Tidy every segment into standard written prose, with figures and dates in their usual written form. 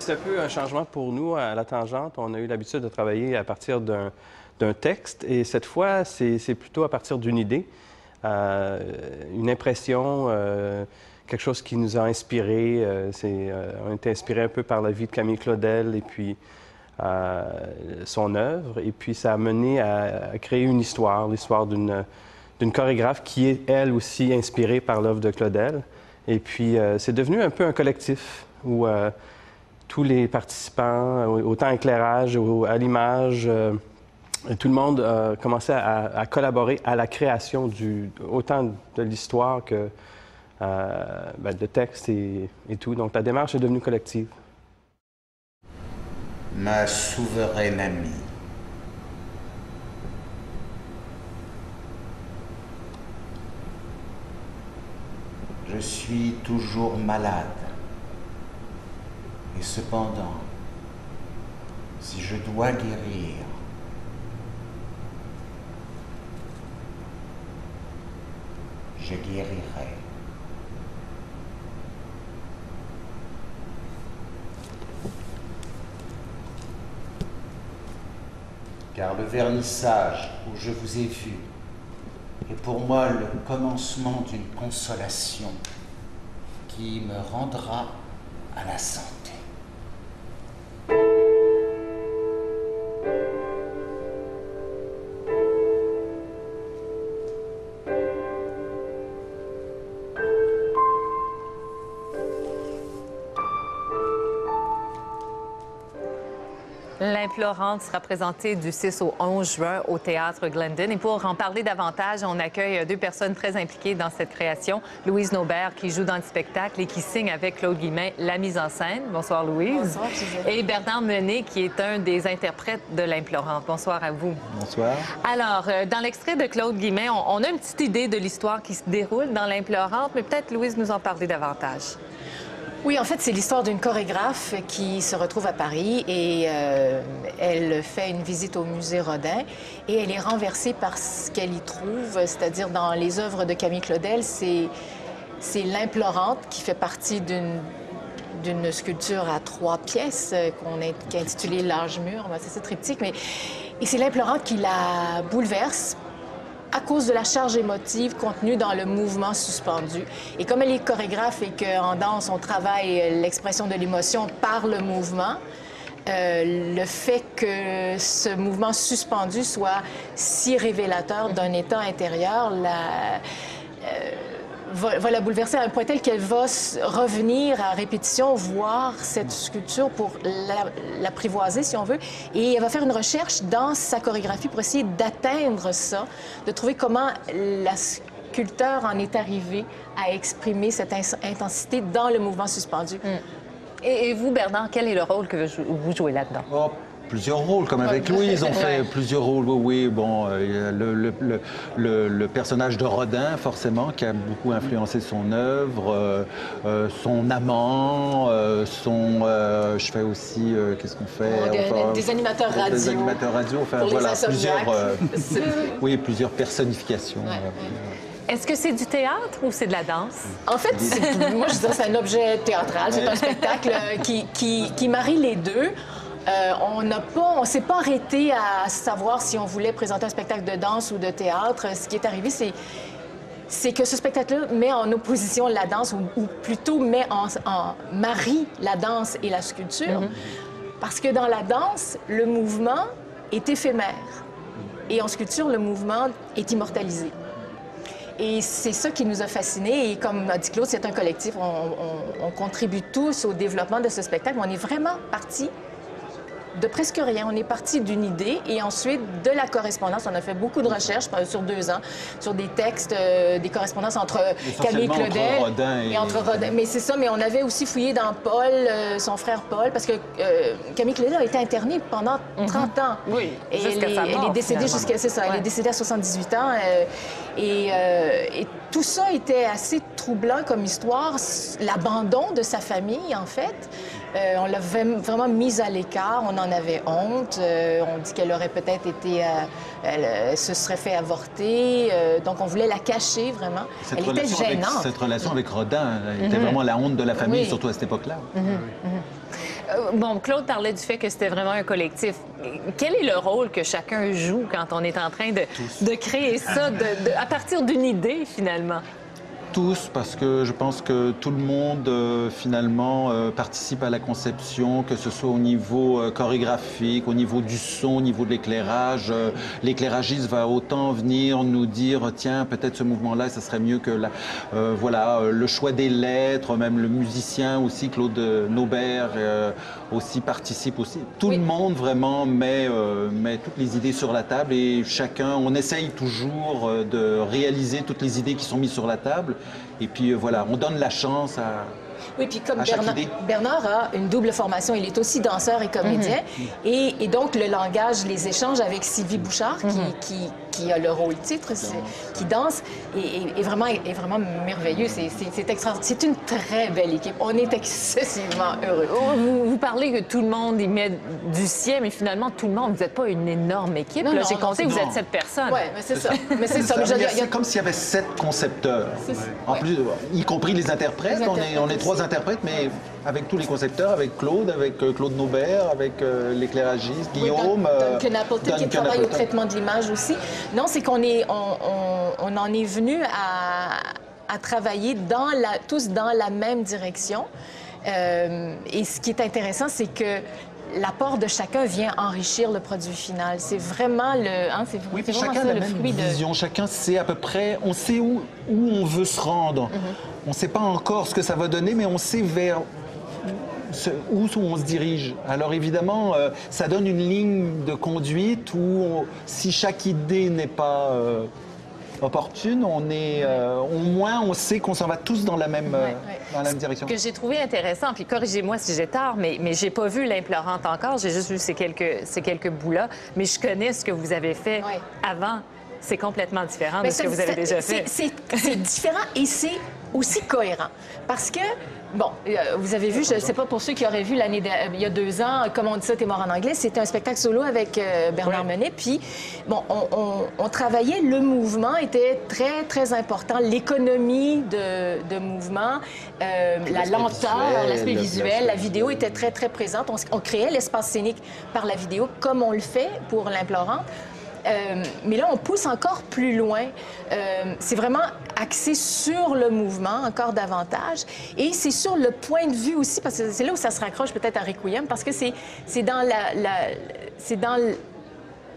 c'est un peu un changement pour nous à la Tangente. On a eu l'habitude de travailler à partir d'un texte et cette fois, c'est plutôt à partir d'une idée, une impression, quelque chose qui nous a inspiré. On a été inspiré un peu par la vie de Camille Claudel et puis son œuvre. Et puis ça a mené à créer une histoire, l'histoire d'une chorégraphe qui est, elle aussi, inspirée par l'œuvre de Claudel. Et puis, c'est devenu un peu un collectif où tous les participants, autant éclairage, à l'image, tout le monde a commencé à collaborer à la création autant de l'histoire que de texte et tout. Donc, la démarche est devenue collective. Ma souveraine amie, je suis toujours malade. Et cependant, si je dois guérir, je guérirai. Car le vernissage où je vous ai vu est pour moi le commencement d'une consolation qui me rendra à la santé. L'Implorante sera présentée du 6 au 11 juin au Théâtre Glendon. Et pour en parler davantage, on accueille deux personnes très impliquées dans cette création. Louise Naubert, qui joue dans le spectacle et qui signe avec Claude Guillemin la mise en scène. Bonsoir, Louise. Bonsoir, et Bernard Menet, qui est un des interprètes de l'Implorante. Bonsoir à vous. Bonsoir. Alors, dans l'extrait de Claude Guillemin, on a une petite idée de l'histoire qui se déroule dans l'Implorante, mais peut-être, Louise, nous en parler davantage. Oui, en fait, c'est l'histoire d'une chorégraphe qui se retrouve à Paris et elle fait une visite au musée Rodin et elle est renversée par ce qu'elle y trouve, c'est-à-dire dans les œuvres de Camille Claudel, c'est l'Implorante qui fait partie d'une sculpture à 3 pièces qui est intitulée L'âge mûr. C'est ce triptyque, et c'est l'Implorante qui la bouleverse à cause de la charge émotive contenue dans le mouvement suspendu. Et comme elle est chorégraphe et qu'en danse, on travaille l'expression de l'émotion par le mouvement, le fait que ce mouvement suspendu soit si révélateur d'un état intérieur va la bouleverser à un point tel qu'elle va revenir à répétition, voir cette sculpture pour l'apprivoiser, si on veut. Et elle va faire une recherche dans sa chorégraphie pour essayer d'atteindre ça, de trouver comment la sculpteur en est arrivé à exprimer cette intensité dans le mouvement suspendu. Et vous, Bernard, quel est le rôle que vous jouez là-dedans? Oh, plusieurs rôles, comme avec Louise, on fait plusieurs rôles. Oui, bon, le personnage de Rodin, forcément, qui a beaucoup influencé son œuvre, son amant, je fais aussi, qu'est-ce qu'on fait? Des animateurs radio. Des animateurs radio, enfin, voilà, plusieurs personnifications. Est-ce que c'est du théâtre ou c'est de la danse? En fait, moi, je dirais que c'est un objet théâtral. C'est un spectacle qui marie les deux. On ne s'est pas arrêté à savoir si on voulait présenter un spectacle de danse ou de théâtre. Ce qui est arrivé, c'est que ce spectacle-là met en opposition la danse, ou plutôt marie la danse et la sculpture. Parce que dans la danse, le mouvement est éphémère. Et en sculpture, le mouvement est immortalisé. Et c'est ça qui nous a fascinés. Et comme a dit Claude, c'est un collectif. On contribue tous au développement de ce spectacle. On est vraiment partis de presque rien. On est parti d'une idée et ensuite de la correspondance. On a fait beaucoup de recherches sur 2 ans, sur des textes, des correspondances entre Camille Claudel et entre Rodin. Mais c'est ça, mais on avait aussi fouillé dans Paul, son frère Paul, parce que Camille Claudel a été internée pendant 30 ans. Oui, et elle est décédée jusqu'à, c'est ça, elle est décédée à 78 ans. Et tout ça était assez troublant comme histoire, l'abandon de sa famille, en fait. On l'a vraiment mise à l'écart, on en avait honte, on dit qu'elle aurait peut-être été... elle se serait fait avorter, donc on voulait la cacher, vraiment. Elle était gênante. Cette relation avec Rodin était vraiment la honte de la famille, surtout à cette époque-là. Bon, Claude parlait du fait que c'était vraiment un collectif. Quel est le rôle que chacun joue quand on est en train de créer ça à partir d'une idée, finalement? Tous, parce que je pense que tout le monde, finalement, participe à la conception, que ce soit au niveau chorégraphique, au niveau du son, au niveau de l'éclairage. L'éclairagiste va autant venir nous dire, tiens, peut-être ce mouvement-là, ça serait mieux que voilà, le choix des lettres, même le musicien aussi, Claude Naubert, aussi participe aussi. Tout le monde, vraiment, met toutes les idées sur la table et chacun, on essaye toujours de réaliser toutes les idées qui sont mises sur la table. Et puis voilà, on donne la chance à... Oui, puis comme Bernard a une double formation, il est aussi danseur et comédien. Et donc, le langage, les échanges avec Sylvie Bouchard, qui a le rôle titre, qui danse, est vraiment merveilleux. C'est une très belle équipe. On est excessivement heureux. Vous parlez que tout le monde y met du sien, mais finalement, tout le monde, vous n'êtes pas une énorme équipe. J'ai compté que vous êtes 7 personnes. Oui, mais c'est ça. C'est comme s'il y avait 7 concepteurs. En plus, y compris les interprètes. On est 3 interprètes, mais avec tous les concepteurs, avec Claude, avec Claude Naubert, avec l'éclairagiste, Guillaume. Duncan Appleton, qui travaille au traitement de l'image aussi. Non, c'est qu'on on en est venu à travailler tous dans la même direction. Et ce qui est intéressant, c'est que l'apport de chacun vient enrichir le produit final. C'est vraiment oui, puis chacun a la même vision. Chacun sait à peu près, on sait où on veut se rendre. On ne sait pas encore ce que ça va donner, mais on sait vers où on se dirige. Alors évidemment, ça donne une ligne de conduite où si chaque idée n'est pas opportune, au moins on sait qu'on s'en va tous dans la même direction. Ce que j'ai trouvé intéressant, puis corrigez-moi si j'ai tort, mais j'ai pas vu l'implorante encore, j'ai juste vu ces quelques bouts-là, mais je connais ce que vous avez fait avant. C'est complètement différent de ce que vous avez déjà fait. C'est différent et c'est aussi cohérent. Parce que, bon, vous avez vu, je ne sais pas pour ceux qui auraient vu il y a 2 ans, Comme on dit ça, t'es mort en anglais, c'était un spectacle solo avec Bernard Menet. Puis, bon, on travaillait, le mouvement était très, très important. L'économie de mouvement, la lenteur, l'aspect visuel, la vidéo était très, très présente. On créait l'espace scénique par la vidéo, comme on le fait pour l'implorante. Mais là, on pousse encore plus loin. C'est vraiment axé sur le mouvement, encore davantage. Et c'est sur le point de vue aussi, parce que c'est là où ça se raccroche peut-être à Requiem, parce que c'est dans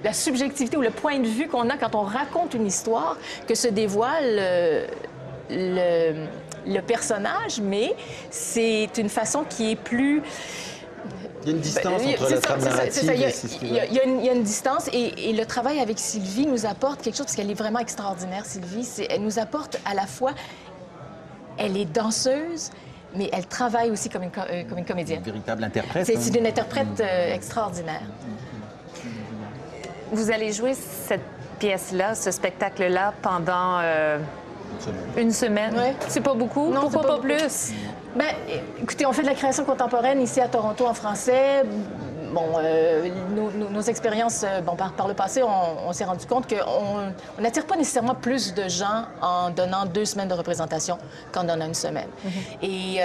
la subjectivité ou le point de vue qu'on a quand on raconte une histoire que se dévoile le personnage, mais c'est une façon qui est plus... Il y a une distance entre la trame narrative et il y a une distance et le travail avec Sylvie nous apporte quelque chose, parce qu'elle est vraiment extraordinaire, Sylvie. Elle nous apporte à la fois... Elle est danseuse, mais elle travaille aussi comme une comédienne. Une véritable interprète. C'est une interprète extraordinaire. Vous allez jouer cette pièce-là, ce spectacle-là, pendant... Une semaine. Ouais. C'est pas beaucoup? Non, pourquoi pas plus? Bien, écoutez, on fait de la création contemporaine ici à Toronto en français. Bon, nos expériences, par le passé, on s'est rendu compte qu'on n'attire pas nécessairement plus de gens en donnant 2 semaines de représentation qu'en donnant 1 semaine. Et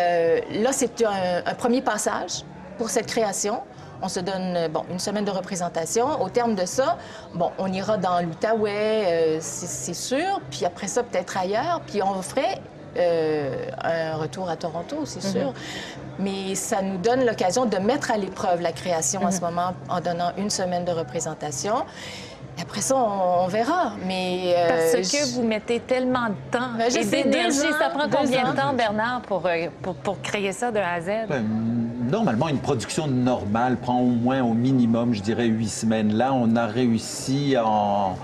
là, c'est un premier passage pour cette création. On se donne 1 semaine de représentation. Au terme de ça, on ira dans l'Outaouais, c'est sûr. Puis après ça, peut-être ailleurs. Puis on ferait un retour à Toronto, c'est sûr. Mais ça nous donne l'occasion de mettre à l'épreuve la création en ce moment en donnant 1 semaine de représentation. Après ça, on verra. Mais parce que vous mettez tellement de temps et d'énergie. Ça prend combien de temps, Bernard, pour créer ça de A à Z? Normalement, une production normale prend au moins, au minimum, je dirais 8 semaines. Là, on a réussi en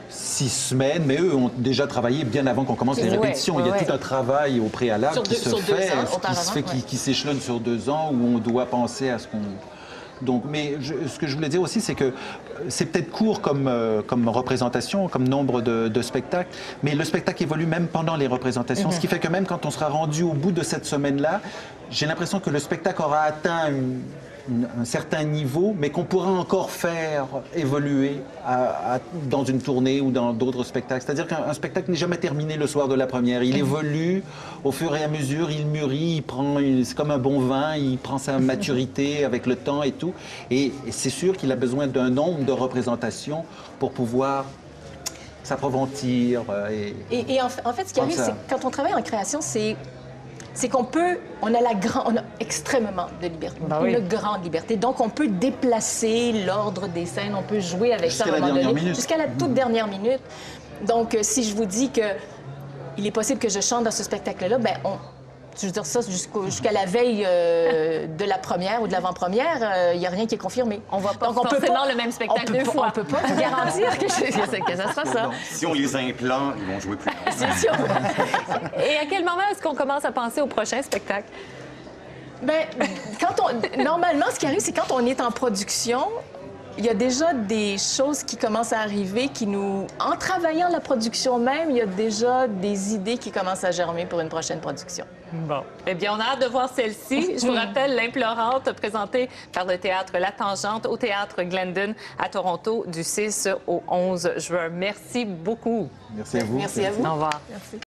6 semaines, mais eux ont déjà travaillé bien avant qu'on commence les répétitions. Il y a tout un travail au préalable qui se fait, qui s'échelonne sur 2 ans, où on doit penser à ce qu'on... Donc, mais ce que je voulais dire aussi, c'est que c'est peut-être court comme représentation, comme nombre de spectacles, mais le spectacle évolue même pendant les représentations, ce qui fait que même quand on sera rendu au bout de cette semaine-là, j'ai l'impression que le spectacle aura atteint un certain niveau, mais qu'on pourra encore faire évoluer dans une tournée ou dans d'autres spectacles. C'est-à-dire qu'un spectacle n'est jamais terminé le soir de la première. Il évolue au fur et à mesure, il mûrit, c'est comme un bon vin, il prend sa maturité avec le temps et tout. Et c'est sûr qu'il a besoin d'un nombre de représentations pour pouvoir s'approfondir. Et en fait, ce qui arrive, c'est que quand on travaille en création, c'est qu'on on a extrêmement de liberté, une grande liberté. Donc, on peut déplacer l'ordre des scènes, on peut jouer avec ça à un moment donné, jusqu'à la toute dernière minute. Donc, si je vous dis qu'il est possible que je chante dans ce spectacle-là, ben je veux dire ça jusqu'à la veille de la première ou de l'avant-première, il n'y a rien qui est confirmé. On voit pas forcément le même spectacle deux fois. On peut pas vous garantir que ça sera ça. Si on les implante, ils vont jouer plus longtemps. C'est sûr. Et à quel moment est-ce qu'on commence à penser au prochain spectacle? Bien, normalement, ce qui arrive, c'est quand on est en production, il y a déjà des choses qui commencent à arriver en travaillant la production même, il y a déjà des idées qui commencent à germer pour une prochaine production. Bon. Eh bien, on a hâte de voir celle-ci. Je vous rappelle, L'Implorante, présentée par le théâtre La Tangente au théâtre Glendon à Toronto du 6 au 11 juin. Merci beaucoup. Merci à vous. Merci à vous. Au revoir. Merci.